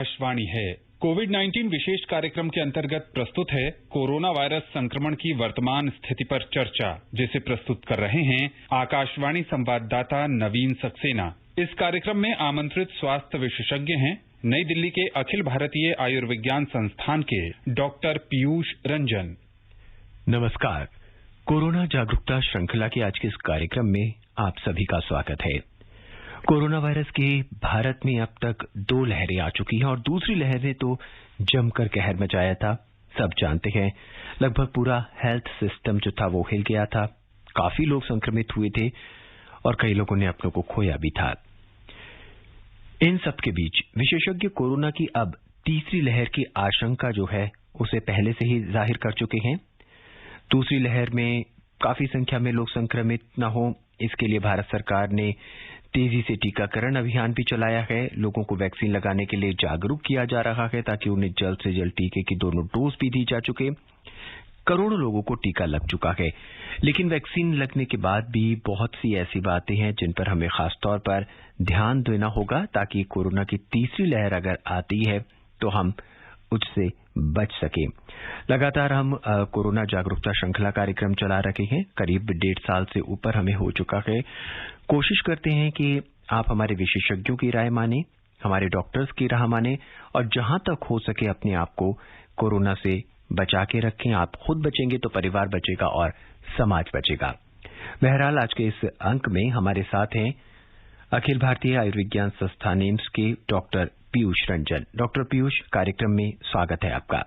आकाशवाणी है। कोविड-19 विशेष कार्यक्रम के अंतर्गत प्रस्तुत है कोरोना वायरस संक्रमण की वर्तमान स्थिति पर चर्चा, जिसे प्रस्तुत कर रहे हैं आकाशवाणी संवाददाता नवीन सक्सेना। इस कार्यक्रम में आमंत्रित स्वास्थ्य विशेषज्ञ हैं नई दिल्ली के अखिल भारतीय आयुर्विज्ञान संस्थान के डॉक्टर पीयूष रंजन। नमस्कार। कोरोना जागरूकता श्रृंखला के आज के इस कार्यक्रम में आप सभी का स्वागत है। कोरोना वायरस के भारत में अब तक 2 लहरें आ चुकी हैं और दूसरी लहर ने तो जमकर कहर मचाया था। सब जानते हैं, लगभग पूरा हेल्थ सिस्टम जो था वो हिल गया था। काफी लोग संक्रमित हुए थे और कई लोगों ने अपनों को खोया भी था। इन सब के बीच विशेषज्ञ कोरोना की अब तीसरी लहर की आशंका जो है उसे पहले से ही जाहिर कर चुके हैं। दूसरी लहर में काफी संख्या में लोग संक्रमित न हो, इसके लिए भारत सरकार ने तेजी से टीकाकरण अभियान भी चलाया है। लोगों को वैक्सीन लगाने के लिए जागरूक किया जा रहा है ताकि उन्हें जल्द से जल्द टीके की दोनों डोज भी दी जा चुके। करोड़ों लोगों को टीका लग चुका है, लेकिन वैक्सीन लगने के बाद भी बहुत सी ऐसी बातें हैं जिन पर हमें खासतौर पर ध्यान देना होगा ताकि कोरोना की तीसरी लहर अगर आती है तो हम उससे बच सके। लगातार हम कोरोना जागरूकता श्रृंखला कार्यक्रम चला रहे हैं। करीब 1.5 साल से ऊपर हमें हो चुका है। कोशिश करते हैं कि आप हमारे विशेषज्ञों की राय माने, हमारे डॉक्टर्स की राह माने और जहां तक हो सके अपने आप को कोरोना से बचा के रखें। आप खुद बचेंगे तो परिवार बचेगा और समाज बचेगा। बहरहाल आज के इस अंक में हमारे साथ हैं अखिल भारतीय आयुर्विज्ञान संस्थान एम्स के डॉक्टर पीयूष रंजन। डॉक्टर पीयूष, कार्यक्रम में स्वागत है आपका।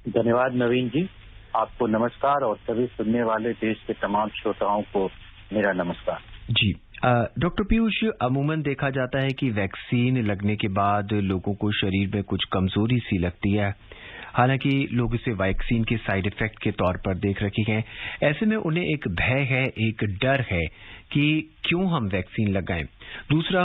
धन्यवाद नवीन जी, आपको नमस्कार और सभी सुनने वाले देश के तमाम श्रोताओं को मेरा नमस्कार जी। डॉक्टर पीयूष, अमूमन देखा जाता है कि वैक्सीन लगने के बाद लोगों को शरीर में कुछ कमजोरी सी लगती है। हालांकि लोग इसे वैक्सीन के साइड इफेक्ट के तौर पर देख रखे हैं। ऐसे में उन्हें एक भय है, एक डर है कि क्यों हम वैक्सीन लगाएं। दूसरा,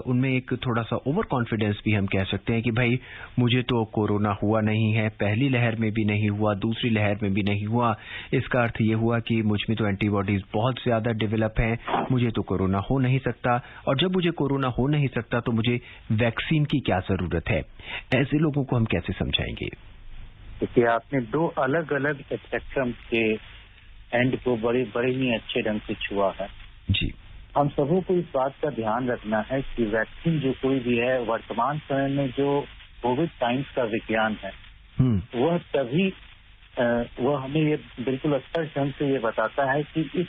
उनमें एक थोड़ा सा ओवर कॉन्फिडेंस भी हम कह सकते हैं कि भाई मुझे तो कोरोना हुआ नहीं है, पहली लहर में भी नहीं हुआ, दूसरी लहर में भी नहीं हुआ। इसका अर्थ ये हुआ कि मुझ में तो एंटीबॉडीज बहुत ज्यादा डेवलप हैं, मुझे तो कोरोना हो नहीं सकता। और जब मुझे कोरोना हो नहीं सकता तो मुझे वैक्सीन की क्या जरूरत है। ऐसे लोगों को हम कैसे समझाएंगे? क्योंकि आपने 2 अलग अलग स्पेक्ट्रम के एंड को बड़े ही अच्छे ढंग से छुआ है जी। हम सबों को इस बात का ध्यान रखना है कि वैक्सीन जो कोई भी है, वर्तमान समय में जो कोविड टाइम्स का विज्ञान है वह हमें ये बिल्कुल स्पष्ट ढंग से ये बताता है कि इस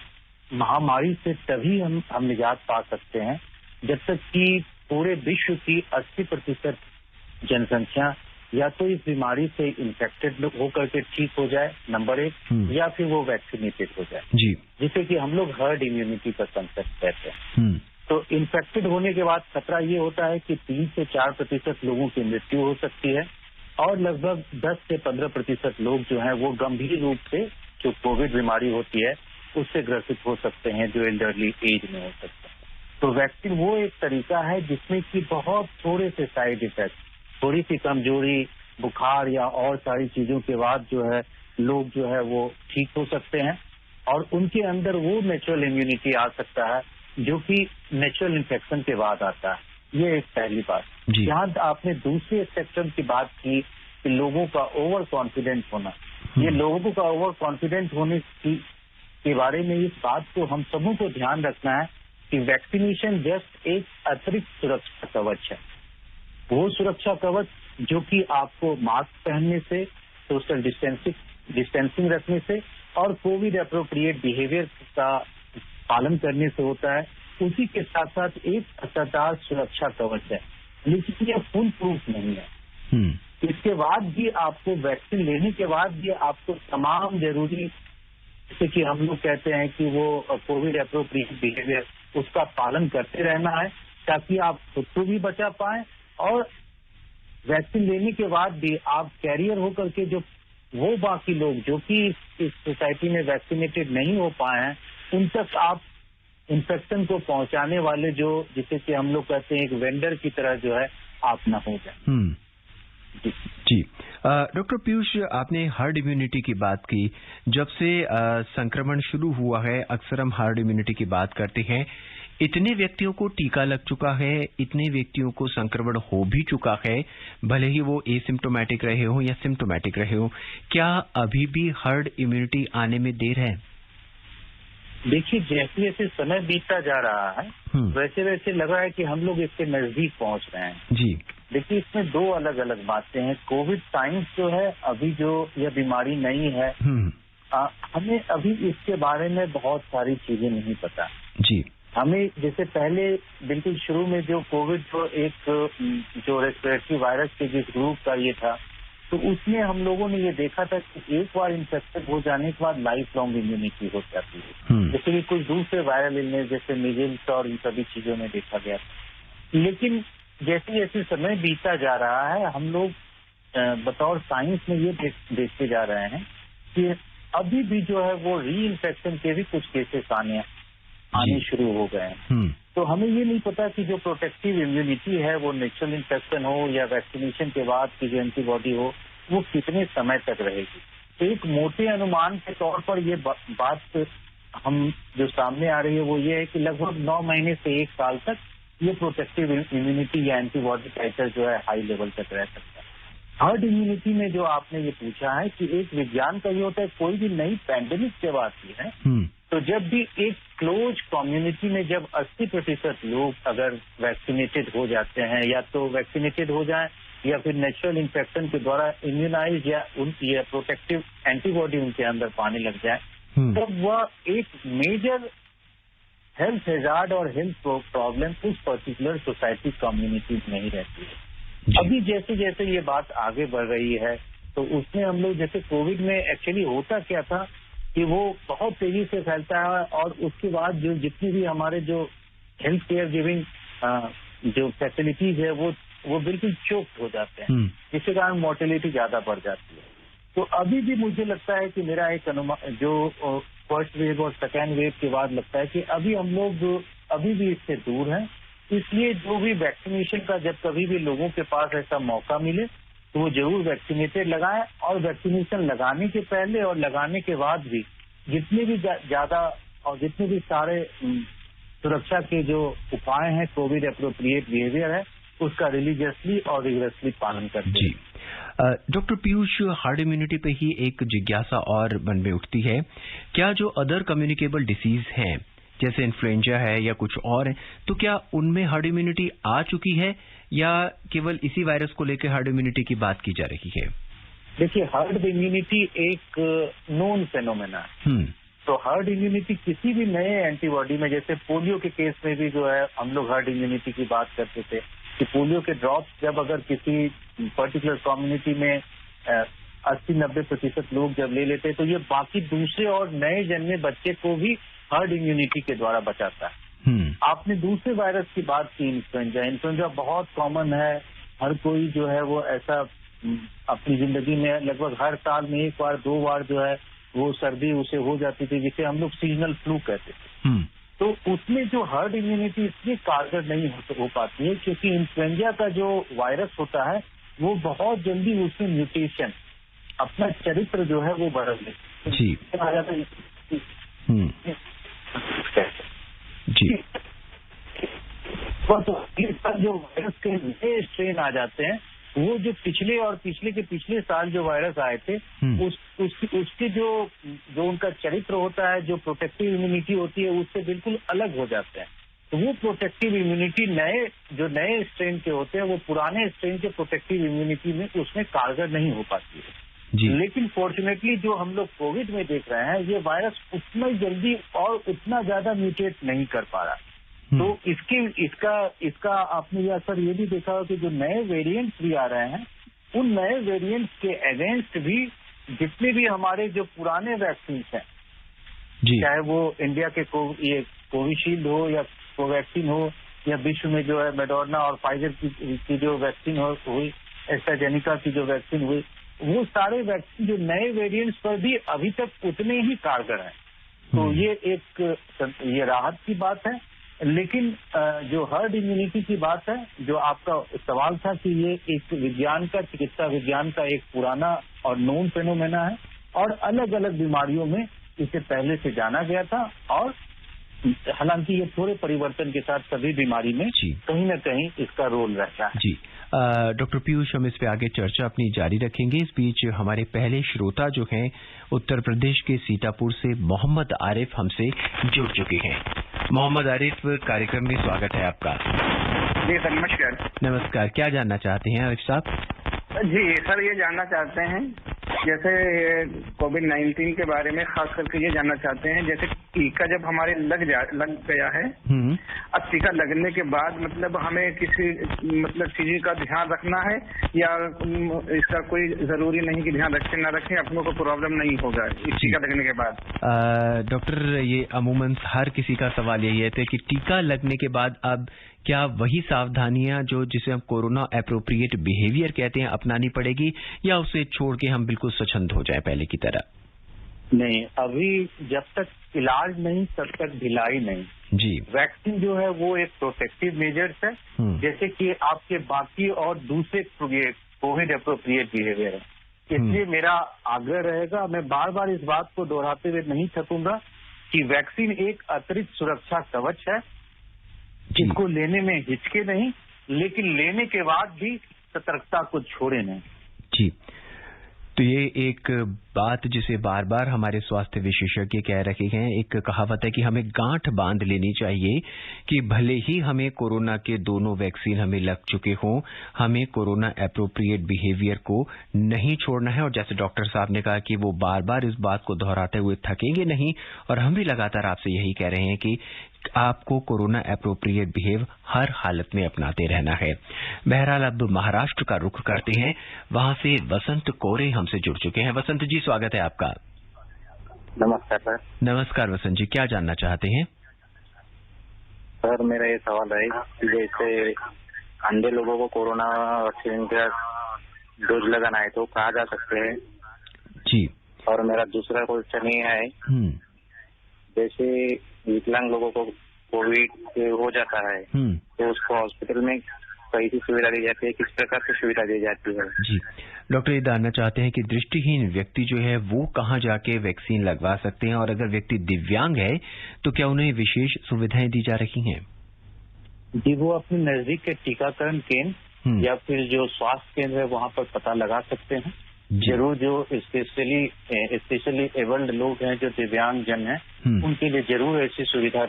महामारी से तभी हम निजात पा सकते हैं जब तक कि पूरे विश्व की 80% जनसंख्या या तो इस बीमारी से इन्फेक्टेड होकर के ठीक हो जाए, नंबर 1, या फिर वो वैक्सीनेटेड हो जाए जी, जिसे कि हम लोग हर्ड इम्यूनिटी का कंसेप्ट कहते हैं। तो इन्फेक्टेड होने के बाद खतरा ये होता है कि 3 से 4% लोगों की मृत्यु हो सकती है और लगभग 10 से 15% लोग जो हैं वो गंभीर रूप से जो कोविड बीमारी होती है उससे ग्रसित हो सकते हैं, जो एल्डरली एज में हो सकते हैं। तो वैक्सीन वो एक तरीका है जिसमें कि बहुत थोड़े से साइड इफेक्ट, थोड़ी सी कमजोरी, बुखार या और सारी चीजों के बाद जो है लोग जो है वो ठीक हो सकते हैं और उनके अंदर वो नेचुरल इम्यूनिटी आ सकता है जो कि नेचुरल इन्फेक्शन के बाद आता है। ये एक पहली बात। जहां आपने दूसरे स्पेक्ट्रम की बात की कि लोगों का ओवर कॉन्फिडेंट होना, ये लोगों का ओवर कॉन्फिडेंट होने के बारे में इस बात को हम सबों को ध्यान रखना है कि वैक्सीनेशन जस्ट एक अतिरिक्त सुरक्षा कवच है। वो सुरक्षा कवच जो कि आपको मास्क पहनने से, सोशल डिस्टेंसिंग रखने से और कोविड अप्रोप्रिएट बिहेवियर का पालन करने से होता है, उसी के साथ साथ एक असरदार सुरक्षा कवच है, लेकिन यह फुल प्रूफ नहीं है। इसके बाद भी आपको वैक्सीन लेने के बाद भी आपको तमाम जरूरी, जैसे कि हम लोग कहते हैं कि वो कोविड अप्रोप्रिएट बिहेवियर, उसका पालन करते रहना है ताकि आप खुद को भी बचा पाएं और वैक्सीन लेने के बाद भी आप कैरियर होकर के जो वो बाकी लोग जो कि इस सोसाइटी में वैक्सीनेटेड नहीं हो पाए हैं उन तक आप इन्फेक्शन को पहुंचाने वाले जो, जिसे कि हम लोग कहते हैं एक वेंडर की तरह जो है आप ना हो जाए। जी। डॉक्टर पीयूष, आपने हर्ड इम्यूनिटी की बात की। जब से संक्रमण शुरू हुआ है अक्सर हम हर्ड इम्यूनिटी की बात करते हैं। इतने व्यक्तियों को टीका लग चुका है, इतने व्यक्तियों को संक्रमण हो भी चुका है, भले ही वो एसिम्प्टोमेटिक रहे हो या सिम्प्टोमेटिक रहे हो, क्या अभी भी हर्ड इम्यूनिटी आने में देर है? देखिए, जैसे जैसे समय बीतता जा रहा है वैसे वैसे लग रहा है कि हम लोग इसके नजदीक पहुंच रहे हैं जी। देखिए, इसमें दो अलग अलग बातें हैं। कोविड साइंस जो है, अभी जो यह बीमारी नहीं है, हमें अभी इसके बारे में बहुत सारी चीजें नहीं पता जी। हमें जैसे पहले बिल्कुल शुरू में जो कोविड जो एक जो रेस्पिरेटरी वायरस के जिस ग्रुप का ये था, तो उसमें हम लोगों ने ये देखा था कि एक बार इन्फेक्टेड हो जाने के बाद लाइफ लॉन्ग इम्यूनिटी हो जाती है। जैसे कि कुछ दूसरे वायरल इलनेस जैसे मीजल्स और इन सभी चीजों में देखा गया था। लेकिन जैसे जैसे समय बीता जा रहा है, हम लोग बतौर साइंस में ये देखते जा रहे हैं कि अभी भी जो है वो री इन्फेक्शन के भी कुछ केसेस आने शुरू हो गए हैं। तो हमें ये नहीं पता कि जो प्रोटेक्टिव इम्यूनिटी है वो नेचुरल इन्फेक्शन हो या वैक्सीनेशन के बाद की जो एंटीबॉडी हो, वो कितने समय तक रहेगी। तो एक मोटे अनुमान के तौर पर ये बात हम जो सामने आ रही है वो ये है कि लगभग 9 महीने से 1 साल तक ये प्रोटेक्टिव इम्यूनिटी या एंटीबॉडी टाइटर जो है हाई लेवल तक रह सकता है। हर्ड इम्यूनिटी में जो आपने ये पूछा है कि एक विज्ञान का ये होता है, कोई भी नई पैंडेमिक जब आती है तो जब भी एक क्लोज कम्युनिटी में जब 80% लोग अगर वैक्सीनेटेड हो जाते हैं, या तो वैक्सीनेटेड हो जाएं या फिर नेचुरल इन्फेक्शन के द्वारा इम्यूनाइज या प्रोटेक्टिव एंटीबॉडी उनके अंदर पाने लग जाए, तब वह एक मेजर हेल्थ हैजार्ड और हेल्थ प्रॉब्लम उस पर्टिकुलर सोसाइटी कम्युनिटी में नहीं रहती है। अभी जैसे जैसे ये बात आगे बढ़ रही है, तो उसमें हम लोग जैसे कोविड में एक्चुअली होता क्या था कि वो बहुत तेजी से फैलता है, और उसके बाद जो जितनी भी हमारे जो हेल्थ केयर गिविंग जो फैसिलिटीज है वो बिल्कुल चोक्ड हो जाते हैं, जिसके कारण मोर्टेलिटी ज्यादा बढ़ जाती है। तो अभी भी मुझे लगता है कि मेरा एक अनुमान जो फर्स्ट वेव और सेकेंड वेव के बाद लगता है कि अभी हम लोग अभी भी इससे दूर हैं। इसलिए जो भी वैक्सीनेशन का जब कभी भी लोगों के पास ऐसा मौका मिले तो वो जरूर वैक्सीनेटेड लगाएं, और वैक्सीनेशन लगाने के पहले और लगाने के बाद भी जितने भी ज्यादा और जितने भी सारे सुरक्षा के जो उपाय हैं, कोविड एप्रोप्रिएट बिहेवियर है, उसका रिलीजियसली और रिगरसली पालन करते हैं। डॉक्टर पीयूष, हार्ड इम्यूनिटी पे ही एक जिज्ञासा और मन में उठती है, क्या जो अदर कम्युनिकेबल डिसीज हैं जैसे इन्फ्लुएंजा है या कुछ और है, तो क्या उनमें हार्ड इम्यूनिटी आ चुकी है या केवल इसी वायरस को लेकर हार्ड इम्यूनिटी की बात की जा रही है? देखिए, हर्ड इम्यूनिटी एक नोन फेनोमेना है। तो हर्ड इम्यूनिटी किसी भी नए एंटीबॉडी में, जैसे पोलियो के केस में भी जो है हम लोग हर्ड इम्यूनिटी की बात करते थे कि पोलियो के ड्रॉप्स जब अगर किसी पर्टिकुलर कम्युनिटी में 80-90% लोग जब ले लेते तो ये बाकी दूसरे और नए जन्मे बच्चे को भी हर्ड इम्यूनिटी के द्वारा बचाता है। आपने दूसरे वायरस की बात की, इन्फ्लुएंजा बहुत कॉमन है। हर कोई जो है वो ऐसा अपनी जिंदगी में लगभग हर साल में 1 बार 2 बार जो है वो सर्दी उसे हो जाती थी, जिसे हम लोग सीजनल फ्लू कहते थे। तो उसमें जो हर्ड इम्यूनिटी इसलिए कारगर नहीं हो पाती है क्योंकि इन्फ्लुएंजा का जो वायरस होता है वो बहुत जल्दी उसमें म्यूटेशन अपना चरित्र जो है वो बदल देता है। जी। जो वायरस के नए स्ट्रेन आ जाते हैं, वो जो पिछले और पिछले के पिछले साल जो वायरस आए थे उसके जो उनका चरित्र होता है, जो प्रोटेक्टिव इम्यूनिटी होती है, उससे बिल्कुल अलग हो जाते हैं। तो वो प्रोटेक्टिव इम्यूनिटी नए स्ट्रेन के होते हैं, वो पुराने स्ट्रेन के प्रोटेक्टिव इम्यूनिटी में उसमें कारगर नहीं हो पाती है। लेकिन फॉर्चुनेटली जो हम लोग कोविड में देख रहे हैं, ये वायरस उतना जल्दी और उतना ज्यादा म्यूटेट नहीं कर पा रहा। तो इसका आपने ये असर ये भी देखा हो कि जो नए वेरिएंट्स भी आ रहे हैं, उन नए वेरिएंट्स के अगेंस्ट भी जितने भी हमारे जो पुराने वैक्सीन हैं, चाहे वो इंडिया के कोविशील्ड हो या कोवैक्सीन हो या विश्व में जो है मेडोर्ना और फाइजर की जो वैक्सीन हुई, एस्ट्राजेनिका की जो वैक्सीन हुई, वो सारे वैक्सीन जो नए वेरिएंट्स पर भी अभी तक उतने ही कारगर हैं। तो ये राहत की बात है। लेकिन जो हर्ड इम्यूनिटी की बात है, जो आपका सवाल था कि ये एक विज्ञान का, चिकित्सा विज्ञान का एक पुराना और नोन फेनोमेना है, और अलग अलग बीमारियों में इसे पहले से जाना गया था, और हालांकि ये थोड़े परिवर्तन के साथ सभी बीमारी में कहीं न कहीं इसका रोल रहता है। जी डॉक्टर पीयूष, हम इस पे आगे चर्चा अपनी जारी रखेंगे। इस बीच हमारे पहले श्रोता जो हैं उत्तर प्रदेश के सीतापुर से मोहम्मद आरिफ हमसे जुड़ चुके हैं। मोहम्मद आरिफ, कार्यक्रम में स्वागत है आपका। जी सर, नमस्कार। नमस्कार, क्या जानना चाहते हैं आरिफ साहब? जी सर, ये जानना चाहते हैं जैसे कोविड-19 के बारे में खास करके ये जानना चाहते हैं, जैसे टीका जब हमारे लग गया है, अब टीका लगने के बाद मतलब हमें किसी चीज का ध्यान रखना है या इसका कोई जरूरी नहीं कि ध्यान रखें ना रखें, अपनों को प्रॉब्लम नहीं होगा इस टीका लगने के बाद? डॉक्टर, ये अमूमन हर किसी का सवाल यही है कि टीका लगने के बाद अब क्या वही सावधानियां जो जिसे हम कोरोना एप्रोप्रिएट बिहेवियर कहते हैं अपनानी पड़ेगी या उसे छोड़ के हम बिल्कुल स्वच्छंद हो जाए पहले की तरह? नहीं, अभी जब तक इलाज नहीं तब तक ढिलाई नहीं। जी, वैक्सीन जो है वो एक प्रोटेक्टिव मेजर्स है, जैसे कि आपके बाकी और दूसरे कोविड एप्रोप्रिएट बिहेवियर है। इसलिए मेरा आग्रह रहेगा, मैं बार बार इस बात को दोहराते हुए नहीं थकूंगा कि वैक्सीन एक अतिरिक्त सुरक्षा कवच है, इसको लेने में हिचके नहीं, लेकिन लेने के बाद भी सतर्कता को छोड़े नहीं। जी, तो ये एक बात जिसे बार बार हमारे स्वास्थ्य विशेषज्ञ कह रहे हैं, एक कहावत है कि हमें गांठ बांध लेनी चाहिए कि भले ही हमें कोरोना के दोनों वैक्सीन हमें लग चुके हों, हमें कोरोना एप्रोप्रिएट बिहेवियर को नहीं छोड़ना है। और जैसे डॉक्टर साहब ने कहा कि वो बार बार इस बात को दोहराते हुए थकेंगे नहीं, और हम भी लगातार आपसे यही कह रहे हैं कि आपको कोरोना एप्रोप्रिएट बिहेव हर हालत में अपनाते रहना है। बहरहाल अब महाराष्ट्र का रुख करते हैं, वहां से वसंत कोरे हमसे जुड़ चुके हैं। वसंत जी, स्वागत है आपका। नमस्कार सर। नमस्कार वसंत जी, क्या जानना चाहते हैं? सर, मेरा ये सवाल है कि जैसे अंधे लोगों को कोरोना वैक्सीन का डोज लगाना है तो कहाँ जा सकते हैं? जी। और मेरा दूसरा क्वेश्चन ये है, जैसे विकलांग लोगों को कोविड हो जाता है तो उसको हॉस्पिटल में कैसी सुविधा दी जाती है, किस प्रकार की सुविधा दी जाती है? जी, डॉक्टर ये जानना चाहते हैं कि दृष्टिहीन व्यक्ति जो है वो कहाँ जाके वैक्सीन लगवा सकते हैं, और अगर व्यक्ति दिव्यांग है तो क्या उन्हें विशेष सुविधाएं दी जा रही हैं? जी, वो अपने नजदीक के टीकाकरण केंद्र या फिर जो स्वास्थ्य केंद्र है वहाँ पर पता लगा सकते हैं। जरूर जो स्पेशली एबल्ड लोग हैं, जो दिव्यांग जन हैं, उनके लिए जरूर ऐसी सुविधा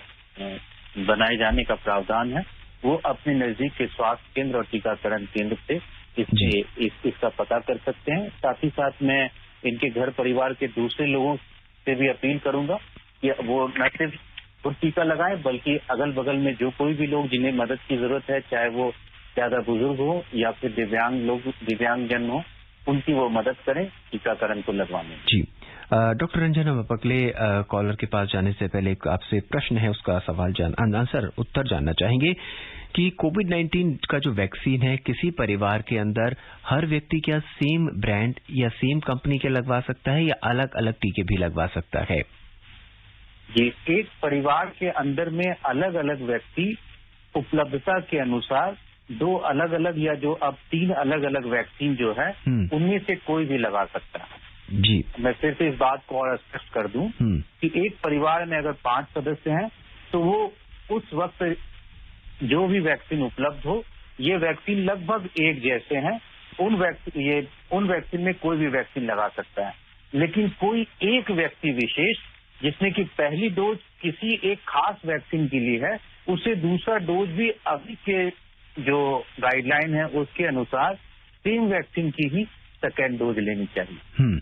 बनाए जाने का प्रावधान है। वो अपने नजदीक के स्वास्थ्य केंद्र और टीकाकरण केंद्र से इसका पता कर सकते हैं। साथ ही साथ मैं इनके घर परिवार के दूसरे लोगों से भी अपील करूंगा कि वो न सिर्फ खुद टीका लगाएं, बल्कि अगल बगल में जो कोई भी लोग जिन्हें मदद की जरूरत है, चाहे वो ज्यादा बुजुर्ग हो या फिर दिव्यांग जन हो, उनकी वो मदद करें टीकाकरण को लगवाने। जी, डॉक्टर रंजन अपकले, कॉलर के पास जाने से पहले एक आपसे प्रश्न है, उसका सवाल उत्तर जानना चाहेंगे कि कोविड-19 का जो वैक्सीन है, किसी परिवार के अंदर हर व्यक्ति क्या सेम ब्रांड या सेम कंपनी के लगवा सकता है या अलग अलग टीके भी लगवा सकता है? जी, एक परिवार के अंदर में अलग अलग व्यक्ति उपलब्धता के अनुसार 2 अलग अलग या जो अब 3 अलग अलग वैक्सीन जो है उनमें से कोई भी लगा सकता है। जी, मैं फिर से इस बात को और स्पष्ट कर दूं कि एक परिवार में अगर 5 सदस्य हैं तो वो उस वक्त जो भी वैक्सीन उपलब्ध हो, ये वैक्सीन लगभग एक जैसे हैं, उन वैक्सीन में कोई भी वैक्सीन लगा सकता है। लेकिन कोई एक व्यक्ति विशेष जिसने की पहली डोज किसी एक खास वैक्सीन के लिए है, उसे दूसरा डोज भी अभी के जो गाइडलाइन है उसके अनुसार सेम वैक्सीन की ही सेकेंड डोज लेनी चाहिए।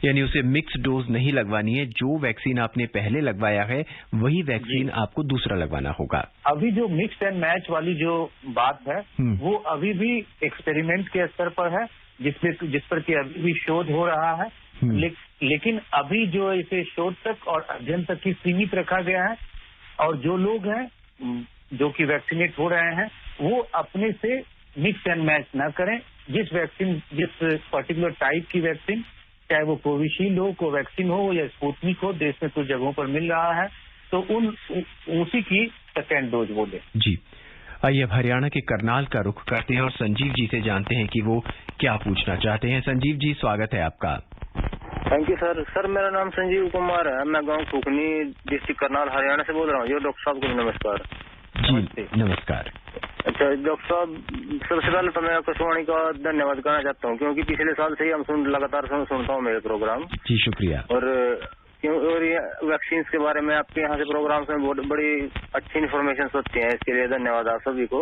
यानी उसे मिक्स डोज नहीं लगवानी है, जो वैक्सीन आपने पहले लगवाया है वही वैक्सीन आपको दूसरा लगवाना होगा। अभी जो मिक्स एंड मैच वाली जो बात है वो अभी भी एक्सपेरिमेंट के स्तर पर है, जिस पर कि अभी भी शोध हो रहा है। लेकिन अभी जो इसे शोध तक और अध्ययन तक ही सीमित रखा गया है, और जो लोग हैं जो कि वैक्सीनेट हो रहे हैं वो अपने से मिक्स एंड मैच ना करें। जिस पर्टिकुलर टाइप की वैक्सीन, चाहे वो कोविशील्ड हो, कोवैक्सीन हो या स्पुतनिक हो, देश में कुछ जगहों पर मिल रहा है, तो उसी की सेकेंड डोज वो लें। जी, आइए अब हरियाणा के करनाल का रुख करते हैं और संजीव जी से जानते हैं कि वो क्या पूछना चाहते हैं। संजीव जी, स्वागत है आपका। Thank you sir. सर मेरा नाम संजीव कुमार है, मैं गांव फूकनी, डिस्ट्रिक्ट करनाल, हरियाणा से बोल रहा हूँ। डॉक्टर साहब को नमस्कार। जी नमस्कार। अच्छा डॉक्टर साहब, सबसे पहले तो मैं आकाशवाणी का धन्यवाद करना चाहता हूँ, क्योंकि पिछले साल से ही हम लगातार सुनता हूँ मेरे प्रोग्राम। जी शुक्रिया। और ये वैक्सीन के बारे में आपके यहाँ से प्रोग्राम्स में बहुत बड़ी अच्छी इन्फॉर्मेशन होती है, इसके लिए धन्यवाद आप सभी को,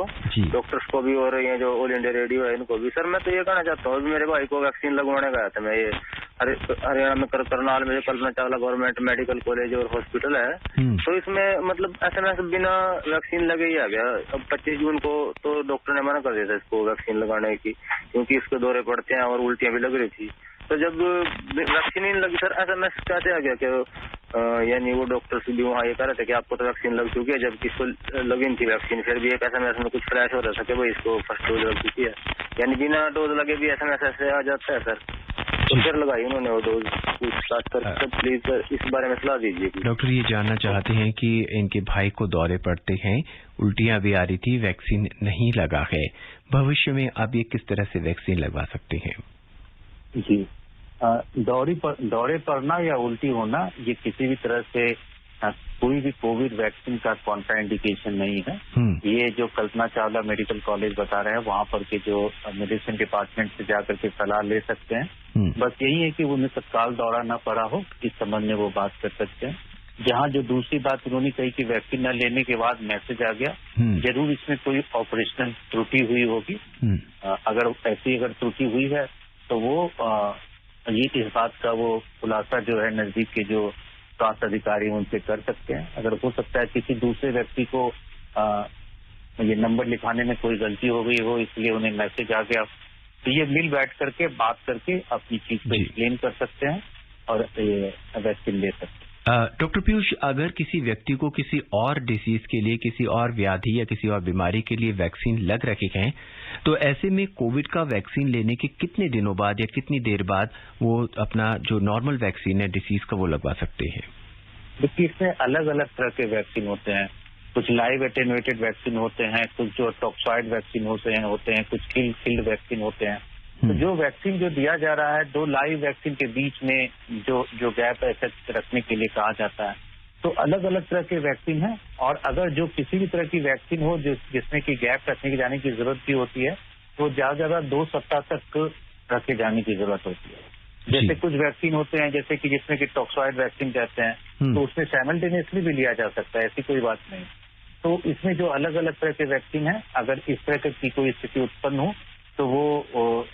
डॉक्टर्स को भी और ये जो ऑल इंडिया रेडियो है इनको भी। सर मैं तो ये कहना चाहता हूँ, अभी मेरे भाई को वैक्सीन लगवाने गया था मैं, ये हरियाणा में करनाल में जो Kalpana Chawla government medical college और हॉस्पिटल है, तो इसमें मतलब SMS बिना वैक्सीन लगे ही आ गया। अब 25 जून को तो डॉक्टर ने मना कर दिया था इसको वैक्सीन लगाने की, क्योंकि इसके दौरे पड़ते हैं और उल्टियां भी लग रही थी। तो जब वैक्सीन नहीं लगी सर, SMS कैसे आ गया कि यानी वो डॉक्टर्स भी वहाँ ये कह रहे थे कि आपको तो वैक्सीन लग चुकी है, जब किसको लगी नहीं थी वैक्सीन, फिर भी एक SMS में कुछ फ्लैश हो रहा था कि भाई इसको फर्स्ट डोज लग चुकी है, यानी बिना डोज लगे भी SMS ऐसे आ जाता है सर। तो फिर लगाई उन्होंने वो डोज। पूछताछ कर प्लीज सर इस बारे में सलाह दीजिए। डॉक्टर ये जानना चाहते हैं कि इनके भाई को दौरे पड़ते हैं, उल्टियां भी आ रही थी, वैक्सीन नहीं लगा है, भविष्य में अब ये किस तरह से वैक्सीन लगवा सकते हैं? जी, दौरे पड़ना या उल्टी होना ये किसी भी तरह से कोई भी कोविड वैक्सीन का कॉन्ट्रा इंडिकेशन नहीं है। ये जो कल्पना चावला मेडिकल कॉलेज बता रहे हैं, वहाँ पर के जो मेडिसिन डिपार्टमेंट से जाकर के सलाह ले सकते हैं। बस यही है कि उन्हें तत्काल दौरा न पड़ा हो, इस संबंध में वो बात कर सकते हैं। जहाँ जो दूसरी बात उन्होंने कही कि वैक्सीन न लेने के बाद मैसेज आ गया, जरूर इसमें कोई ऑपरेशनल त्रुटि हुई होगी। अगर ऐसी त्रुटि हुई है तो वो ये इस बात का वो खुलासा जो है नजदीक के जो स्वास्थ्य अधिकारी उनसे कर सकते हैं। अगर हो सकता है किसी दूसरे व्यक्ति को ये नंबर लिखाने में कोई गलती हो गई हो, इसलिए उन्हें मैसेज आ गया, तो ये मिल बैठ करके बात करके अपनी चीज को एक्सप्लेन कर सकते हैं और वैक्सीन ले सकते हैं। डॉक्टर पीयूष, अगर किसी व्यक्ति को किसी और डिसीज के लिए, किसी और व्याधि या किसी और बीमारी के लिए वैक्सीन लग रखी है, तो ऐसे में कोविड का वैक्सीन लेने के कितने दिनों बाद या कितनी देर बाद वो अपना जो नॉर्मल वैक्सीन है डिसीज का वो लगवा सकते हैं? देखिए, इसमें अलग अलग तरह के वैक्सीन होते हैं। कुछ लाइव एटेन्यूएटेड वैक्सीन होते हैं, कुछ जो टॉक्सॉइड वैक्सीन होते हैं, कुछ किल्ड वैक्सीन होते हैं। तो जो वैक्सीन जो दिया जा रहा है, दो लाइव वैक्सीन के बीच में जो गैप ऐसे रखने के लिए कहा जाता है, तो अलग अलग तरह के वैक्सीन है। और अगर जो किसी भी तरह की वैक्सीन हो जिसमें कि गैप रखने की जाने की जरूरत भी होती है, तो ज्यादा 2 सप्ताह तक रखे जाने की जरूरत होती है। जैसे कुछ वैक्सीन होते हैं, जैसे कि जिसमें कि टॉक्सॉइड वैक्सीन कहते हैं, तो उसमें साइमल्टेनियसली भी लिया जा सकता है, ऐसी कोई बात नहीं। तो इसमें जो अलग अलग तरह के वैक्सीन है, अगर इस तरह की कोई स्थिति उत्पन्न हो तो वो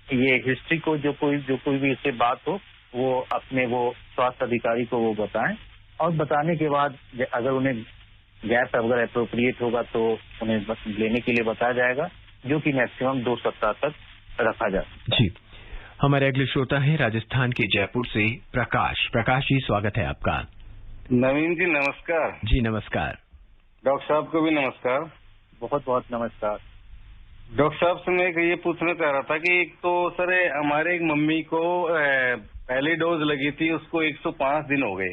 ये हिस्ट्री को जो कोई भी इससे बात हो, वो अपने वो स्वास्थ्य अधिकारी को वो बताएं, और बताने के बाद अगर उन्हें गैप अगर अप्रोप्रिएट होगा तो उन्हें लेने के लिए बताया जाएगा, जो कि मैक्सिमम 2 सप्ताह तक रखा जा सकता है। जी, हमारे अगले श्रोता हैं राजस्थान के जयपुर से प्रकाश। प्रकाश जी, स्वागत है आपका। नवीन जी नमस्कार। जी नमस्कार। डॉक्टर साहब को भी नमस्कार। बहुत बहुत नमस्कार। डॉक्टर साहब से मैं ये पूछना चाह रहा था कि एक तो सर हमारे एक मम्मी को पहली डोज लगी थी, उसको 105 दिन हो गए।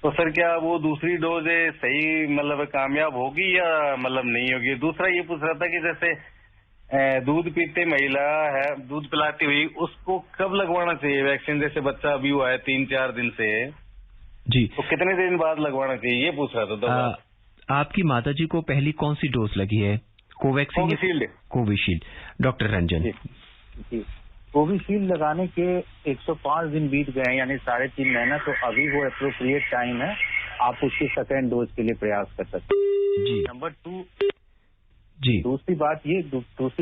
तो सर क्या वो दूसरी डोज सही मतलब कामयाब होगी या मतलब नहीं होगी? दूसरा ये पूछ रहा था कि जैसे दूध पीते महिला है, दूध पिलाती हुई, उसको कब लगवाना चाहिए वैक्सीन? जैसे बच्चा अभी हुआ है 3-4 दिन से जी, तो कितने दिन बाद लगवाना चाहिए, ये पूछ रहा था। आपकी माताजी को पहली कौन सी डोज लगी है? कोवैक्सीन? कोविशील्ड। डॉक्टर रंजन जी, कोविशील्ड लगाने के 105 दिन बीत गए, यानी 3.5 महीना, तो अभी वो एप्रोप्रिएट टाइम है, आप उसकी सेकेंड डोज के लिए प्रयास कर सकते हैं। जी। नंबर 2 जी, दूसरी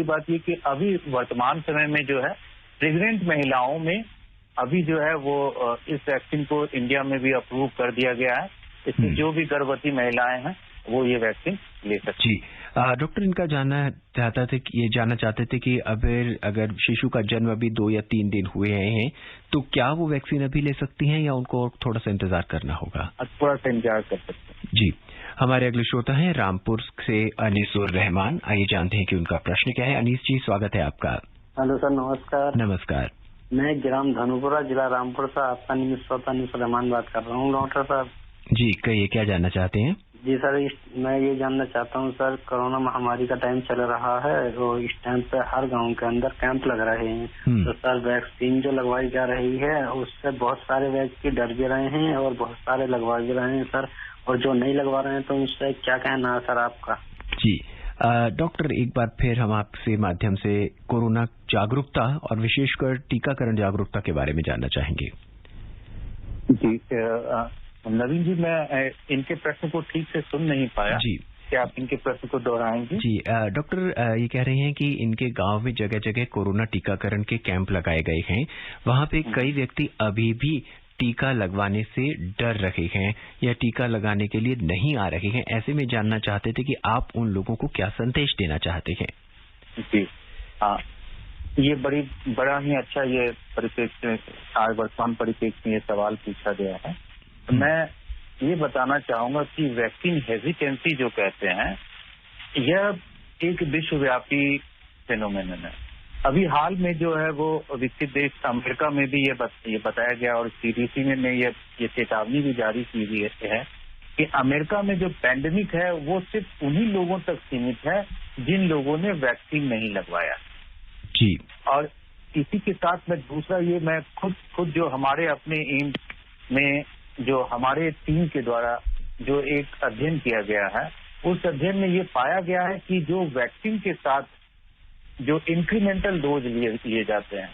बात ये कि अभी वर्तमान समय में जो है प्रेग्नेंट महिलाओं में अभी जो है वो इस वैक्सीन को इंडिया में भी अप्रूव कर दिया गया है। इसमें जो भी गर्भवती महिलाएं हैं वो ये वैक्सीन ले सकती हैं। जी, डॉक्टर इनका जानना चाहते थे कि अगर शिशु का जन्म अभी 2 या 3 दिन हुए हैं, तो क्या वो वैक्सीन अभी ले सकती हैं या उनको थोड़ा सा इंतजार करना होगा? थोड़ा सा इंतजार कर सकते हैं। जी, हमारे अगले श्रोता हैं रामपुर से अनीसुर रहमान। आइए जानते हैं कि उनका प्रश्न क्या है। अनीस जी, स्वागत है आपका। हेलो सर, नमस्कार। नमस्कार। मैं ग्राम धनुपुरा, जिला रामपुर से आपका निमित श्रोता अनीसुर रहमान बात कर रहा हूँ। डॉक्टर साहब जी, कहिए क्या जानना चाहते हैं? जी सर, मैं ये जानना चाहता हूँ सर, कोरोना महामारी का टाइम चल रहा है तो इस टाइम पे हर गांव के अंदर कैंप लग रहे हैं। तो सर वैक्सीन जो लगवाई जा रही है उससे बहुत सारे व्यक्ति डर भी रहे हैं और बहुत सारे लगवा भी रहे हैं सर, और जो नहीं लगवा रहे हैं तो उससे क्या कहना है सर आपका? जी डॉक्टर, एक बार फिर हम आपसे माध्यम से कोरोना जागरूकता और विशेषकर टीकाकरण जागरूकता के बारे में जानना चाहेंगे। जी नवीन जी, मैं इनके प्रश्न को ठीक से सुन नहीं पाया। जी, क्या आप इनके प्रश्न को दोहराएंगे? जी डॉक्टर, ये कह रहे हैं कि इनके गांव में जगह जगह कोरोना टीकाकरण के कैंप लगाए गए हैं, वहां पे कई व्यक्ति अभी भी टीका लगवाने से डर रहे हैं या टीका लगाने के लिए नहीं आ रहे हैं। ऐसे में जानना चाहते थे कि आप उन लोगों को क्या संदेश देना चाहते हैं? जी हाँ, ये बड़ा ही अच्छा ये परिप्रेक्ष्य आज वर्तमान परिप्रेक्ष्य में ये सवाल पूछा गया है। मैं ये बताना चाहूंगा कि वैक्सीन हेजिटेंसी जो कहते हैं, यह एक विश्वव्यापी फेनोमेनन है। अभी हाल में जो है वो विकसित देश अमेरिका में भी ये बताया गया और सीडीसी ने ये चेतावनी भी जारी की हुई है कि अमेरिका में जो पैंडेमिक है वो सिर्फ उन्हीं लोगों तक सीमित है जिन लोगों ने वैक्सीन नहीं लगवाया। जी, और इसी के साथ मैं दूसरा ये मैं खुद जो हमारे अपने एम्स में जो हमारे टीम के द्वारा जो एक अध्ययन किया गया है, उस अध्ययन में ये पाया गया है कि जो वैक्सीन के साथ जो इंक्रीमेंटल डोज लिए जाते हैं,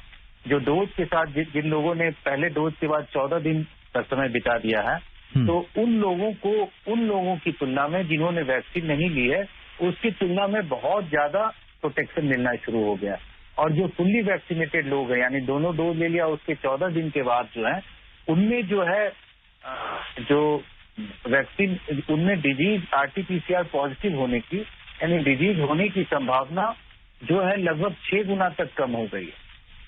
जो डोज के साथ जिन लोगों ने पहले डोज के बाद 14 दिन का समय बिता दिया है, तो उन लोगों की तुलना में जिन्होंने वैक्सीन नहीं ली है उसकी तुलना में बहुत ज्यादा प्रोटेक्शन मिलना शुरू हो गया। और जो फुल्ली वैक्सीनेटेड लोग हैं, यानी दोनों डोज ले लिया उसके 14 दिन के बाद जो है उनमें जो है जो वैक्सीन उनमें डिजीज आरटीपीसीआर पॉजिटिव होने की यानी डिजीज होने की संभावना जो है लगभग 6 गुना तक कम हो गई है।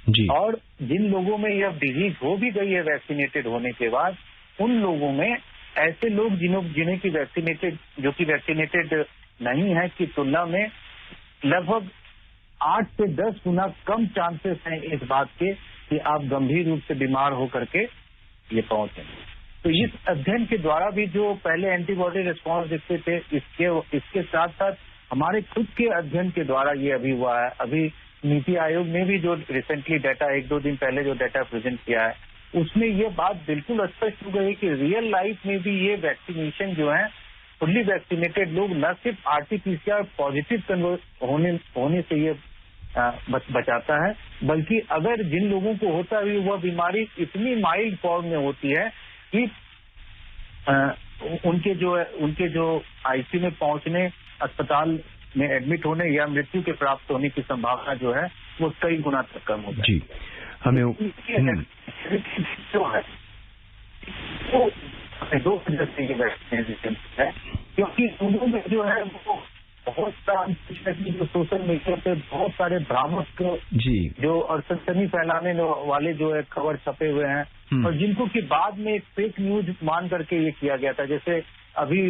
जी, और जिन लोगों में यह डिजीज हो भी गई है वैक्सीनेटेड होने के बाद, उन लोगों में ऐसे लोग जिन्हें की वैक्सीनेटेड नहीं है की तुलना में लगभग 8 से 10 गुना कम चांसेस हैं इस बात के कि आप गंभीर रूप से बीमार होकर के ये पहुंचेंगे। तो इस अध्ययन के द्वारा भी जो पहले एंटीबॉडी रिस्पॉन्स दिखते थे, इसके साथ साथ हमारे खुद के अध्ययन के द्वारा ये अभी हुआ है। अभी नीति आयोग ने भी जो रिसेंटली डाटा 1-2 दिन पहले जो डाटा प्रेजेंट किया है, उसमें ये बात बिल्कुल स्पष्ट हो गई कि रियल लाइफ में भी ये वैक्सीनेशन जो है फुल्ली वैक्सीनेटेड लोग न सिर्फ आरटीपीसीआर पॉजिटिव होने से ये बचाता है, बल्कि अगर जिन लोगों को होता है वह बीमारी इतनी माइल्ड फॉर्म में होती है कि उनके जो आईसीयू में पहुंचने, अस्पताल में एडमिट होने या मृत्यु के प्राप्त होने की संभावना जो है वो कई गुना तक कम हो जाती है। जी, हमें जो है वो 2 वजह से ये वैक्सीनेशन है, क्योंकि लोगों में जो है वो बहुत सारा जो सोशल मीडिया पे बहुत सारे भ्रामक जो और सनसनी फैलाने वाले जो है खबर छपे हुए हैं और जिनको कि बाद में एक फेक न्यूज मान करके ये किया गया था। जैसे अभी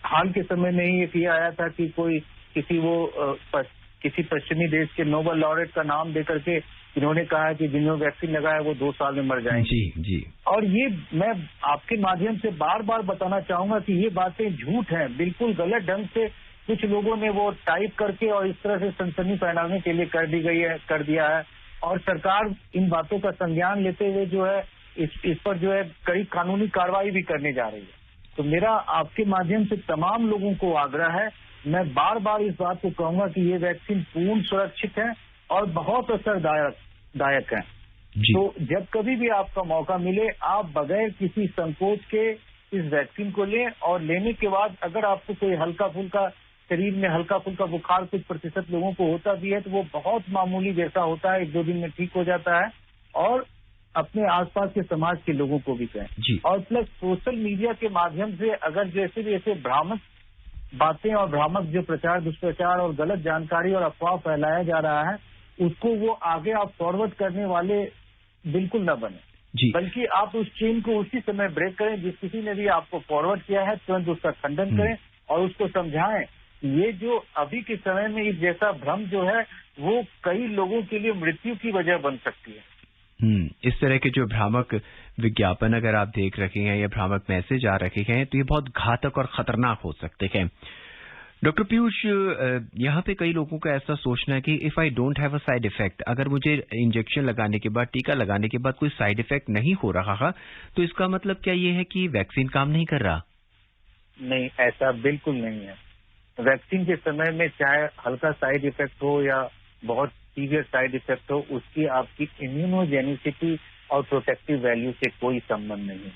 हाल के समय में ही ये किया आया था कि कोई किसी पश्चिमी देश के नोबेल लॉरेट का नाम दे करके इन्होंने कहा कि जिन्होंने वैक्सीन लगाया वो 2 साल में मर जाएंगे। जी। और ये मैं आपके माध्यम से बार बार बताना चाहूंगा कि ये बातें झूठ हैं, बिल्कुल गलत ढंग से कुछ लोगों ने वो टाइप करके और इस तरह से सनसनी फैलाने के लिए कर दिया है। और सरकार इन बातों का संज्ञान लेते हुए जो है इस पर जो है कई कानूनी कार्रवाई भी करने जा रही है। तो मेरा आपके माध्यम से तमाम लोगों को आग्रह है, मैं बार बार इस बात को कहूंगा कि ये वैक्सीन पूर्ण सुरक्षित है और बहुत असरदायक है। तो जब कभी भी आपका मौका मिले, आप बगैर किसी संकोच के इस वैक्सीन को लें और लेने के बाद अगर आपको कोई हल्का फुल्का शरीर में हल्का फुल्का बुखार कुछ प्रतिशत लोगों को होता भी है तो वो बहुत मामूली जैसा होता है, 1-2 दिन में ठीक हो जाता है। और अपने आसपास के समाज के लोगों को भी कहें। और प्लस सोशल मीडिया के माध्यम से अगर जैसे भ्रामक बातें और भ्रामक जो प्रचार दुष्प्रचार और गलत जानकारी और अफवाह फैलाया जा रहा है, उसको वो आगे आप फॉरवर्ड करने वाले बिल्कुल न बने, बल्कि आप उस चेन को उसी समय ब्रेक करें। जिस किसी ने भी आपको फॉरवर्ड किया है तुरंत उसका खंडन करें और उसको समझाएं। ये जो अभी के समय में इस जैसा भ्रम जो है वो कई लोगों के लिए मृत्यु की वजह बन सकती है। इस तरह के जो भ्रामक विज्ञापन अगर आप देख रखे हैं या भ्रामक मैसेज आ रखे हैं तो ये बहुत घातक और खतरनाक हो सकते हैं। डॉक्टर पीयूष, यहाँ पे कई लोगों का ऐसा सोचना है कि if I don't have a side effect, अगर मुझे इंजेक्शन लगाने के बाद, टीका लगाने के बाद कोई साइड इफेक्ट नहीं हो रहा तो इसका मतलब क्या ये है कि वैक्सीन काम नहीं कर रहा? नहीं, ऐसा बिल्कुल नहीं है। वैक्सीन के समय में चाहे हल्का साइड इफेक्ट हो या बहुत सीवियर साइड इफेक्ट हो, उसकी आपकी इम्यूनोजेनिसिटी और प्रोटेक्टिव वैल्यू से कोई संबंध नहीं है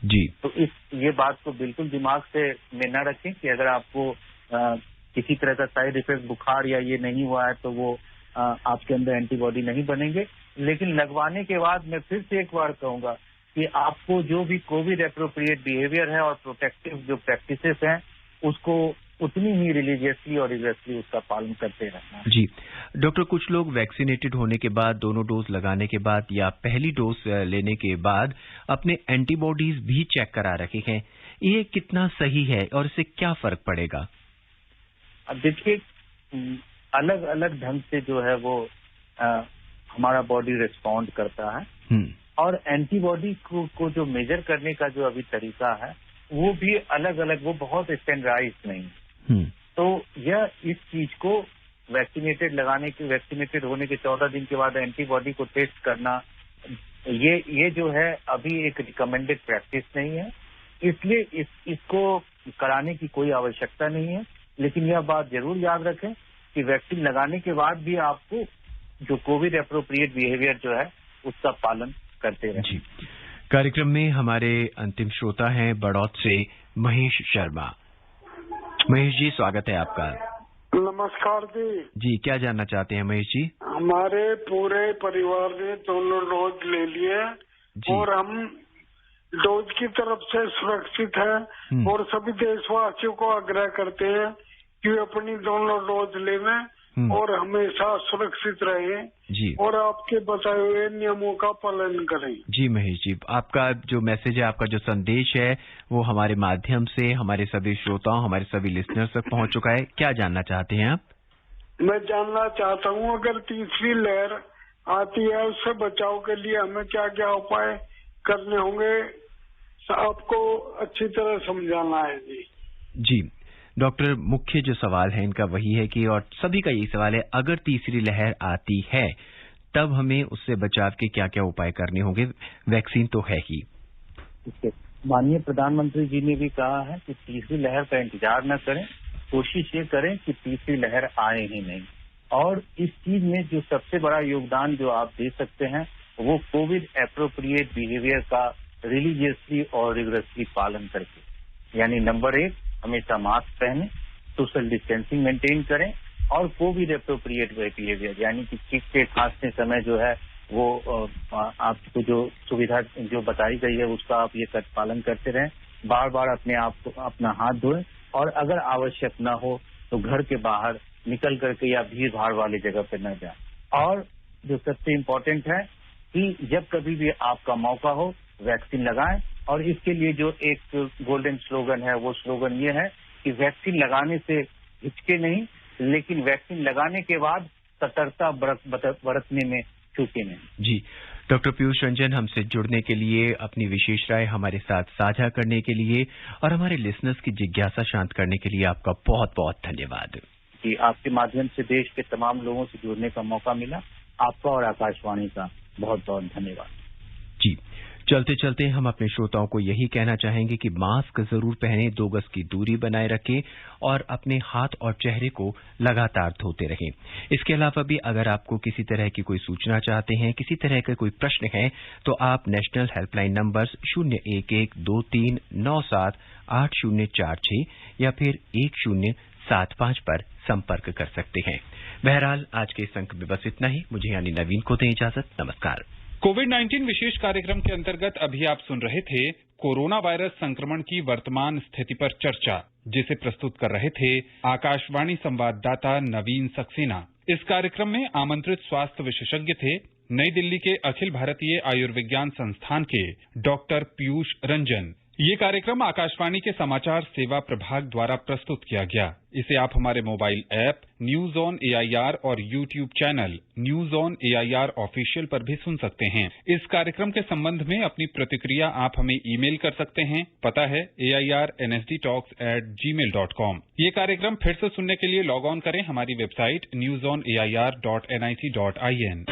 जी। तो ये बात को बिल्कुल दिमाग से में न रखें कि अगर आपको किसी तरह का साइड इफेक्ट, बुखार या ये नहीं हुआ है तो वो आपके अंदर एंटीबॉडी नहीं बनेंगे। लेकिन लगवाने के बाद मैं फिर से एक बार कहूंगा कि आपको जो भी कोविड एप्रोप्रिएट बिहेवियर है और प्रोटेक्टिव जो प्रैक्टिसेस हैं उसको उतनी ही रिलीजियसली और रिगरसली उसका पालन करते रहना है। जी डॉक्टर, कुछ लोग वैक्सीनेटेड होने के बाद, दोनों डोज लगाने के बाद या पहली डोज लेने के बाद अपने एंटीबॉडीज भी चेक करा रखे हैं, ये कितना सही है और इससे क्या फर्क पड़ेगा? अब देखिए, अलग अलग ढंग से जो है वो हमारा बॉडी रिस्पॉन्ड करता है और एंटीबॉडी को जो मेजर करने का जो अभी तरीका है वो भी अलग अलग, वो बहुत स्टैंडर्डाइज नहीं। तो यह इस चीज को वैक्सीनेटेड होने के 14 दिन के बाद एंटीबॉडी को टेस्ट करना, ये जो है अभी एक रिकमेंडेड प्रैक्टिस नहीं है, इसलिए इसको कराने की कोई आवश्यकता नहीं है। लेकिन यह बात जरूर याद रखें कि वैक्सीन लगाने के बाद भी आपको जो कोविड एप्रोप्रिएट बिहेवियर जो है उसका पालन करते रहें। कार्यक्रम में हमारे अंतिम श्रोता हैं बड़ौत से महेश शर्मा। महेश जी, स्वागत है आपका। नमस्कार जी। जी, क्या जानना चाहते हैं महेश जी? हमारे पूरे परिवार ने दोनों डोज ले लिए और हम डोज की तरफ से सुरक्षित हैं और सभी देशवासियों को आग्रह करते हैं कि वे अपनी दोनों डोज लेवें और हमेशा सुरक्षित रहें जी, और आपके बताए हुए नियमों का पालन करें। जी महेश जी, आपका जो मैसेज है, आपका जो संदेश है वो हमारे माध्यम से हमारे सभी श्रोताओं, हमारे सभी लिसनर्स तक पहुंच चुका है। क्या जानना चाहते हैं आप? मैं जानना चाहता हूं, अगर तीसरी लहर आती है उससे बचाव के लिए हमें क्या क्या उपाय करने होंगे, आपको अच्छी तरह समझाना है जी। डॉक्टर, मुख्य जो सवाल है इनका वही है कि, और सभी का यही सवाल है, अगर तीसरी लहर आती है तब हमें उससे बचाव के क्या क्या उपाय करने होंगे? वैक्सीन तो है ही। माननीय प्रधानमंत्री जी ने भी कहा है कि तीसरी लहर का इंतजार न करें, कोशिश ये करें कि तीसरी लहर आए ही नहीं। और इस चीज में जो सबसे बड़ा योगदान जो आप दे सकते हैं वो कोविड एप्रोप्रिएट बिहेवियर का रिलीजियसली और रिगरसली पालन करके, यानी नंबर 1, हमेशा मास्क पहने, सोशल डिस्टेंसिंग मेंटेन करें और कोविड एप्रोप्रिएट बिहेवियर, यानी कि छींकते खांसते समय जो है वो आपको जो सुविधा जो बताई गई है उसका आप ये पालन करते रहें। बार बार अपने आप को अपना हाथ धोएं और अगर आवश्यक न हो तो घर के बाहर निकल करके या भीड़ भाड़ वाली जगह पर न जाए। और जो सबसे इम्पोर्टेंट है कि जब कभी भी आपका मौका हो वैक्सीन लगाएं। और इसके लिए जो एक गोल्डन स्लोगन है वो स्लोगन ये है कि वैक्सीन लगाने से हिचके नहीं, लेकिन वैक्सीन लगाने के बाद सतर्कता बरतने में चूके नहीं। जी डॉक्टर पीयूष रंजन, हमसे जुड़ने के लिए, अपनी विशेष राय हमारे साथ साझा करने के लिए और हमारे लिसनर्स की जिज्ञासा शांत करने के लिए आपका बहुत बहुत धन्यवाद। जी, आपके माध्यम से देश के तमाम लोगों से जुड़ने का मौका मिला, आपका और आकाशवाणी का बहुत बहुत धन्यवाद। जी, चलते चलते हम अपने श्रोताओं को यही कहना चाहेंगे कि मास्क जरूर पहनें, 2 गज की दूरी बनाए रखें और अपने हाथ और चेहरे को लगातार धोते रहें। इसके अलावा भी अगर आपको किसी तरह की कोई सूचना चाहते हैं, किसी तरह का कोई प्रश्न है, तो आप नेशनल हेल्पलाइन नंबर्स 01123978046 या फिर 1075 पर संपर्क कर सकते हैं। बहरहाल आज के इस अंक में बस इतना ही। मुझे यानी नवीन को दें इजाजत। नमस्कार। कोविड-19 विशेष कार्यक्रम के अंतर्गत अभी आप सुन रहे थे कोरोना वायरस संक्रमण की वर्तमान स्थिति पर चर्चा, जिसे प्रस्तुत कर रहे थे आकाशवाणी संवाददाता नवीन सक्सेना। इस कार्यक्रम में आमंत्रित स्वास्थ्य विशेषज्ञ थे नई दिल्ली के अखिल भारतीय आयुर्विज्ञान संस्थान के डॉक्टर पीयूष रंजन। ये कार्यक्रम आकाशवाणी के समाचार सेवा प्रभाग द्वारा प्रस्तुत किया गया। इसे आप हमारे mobile app news on AIR और YouTube channel news on AIR official पर भी सुन सकते हैं। इस कार्यक्रम के संबंध में अपनी प्रतिक्रिया आप हमें ईमेल कर सकते हैं। पता है airnsdtalks@gmail.com। ये कार्यक्रम फिर से सुनने के लिए लॉग ऑन करें हमारी वेबसाइट newsonair.nic.in।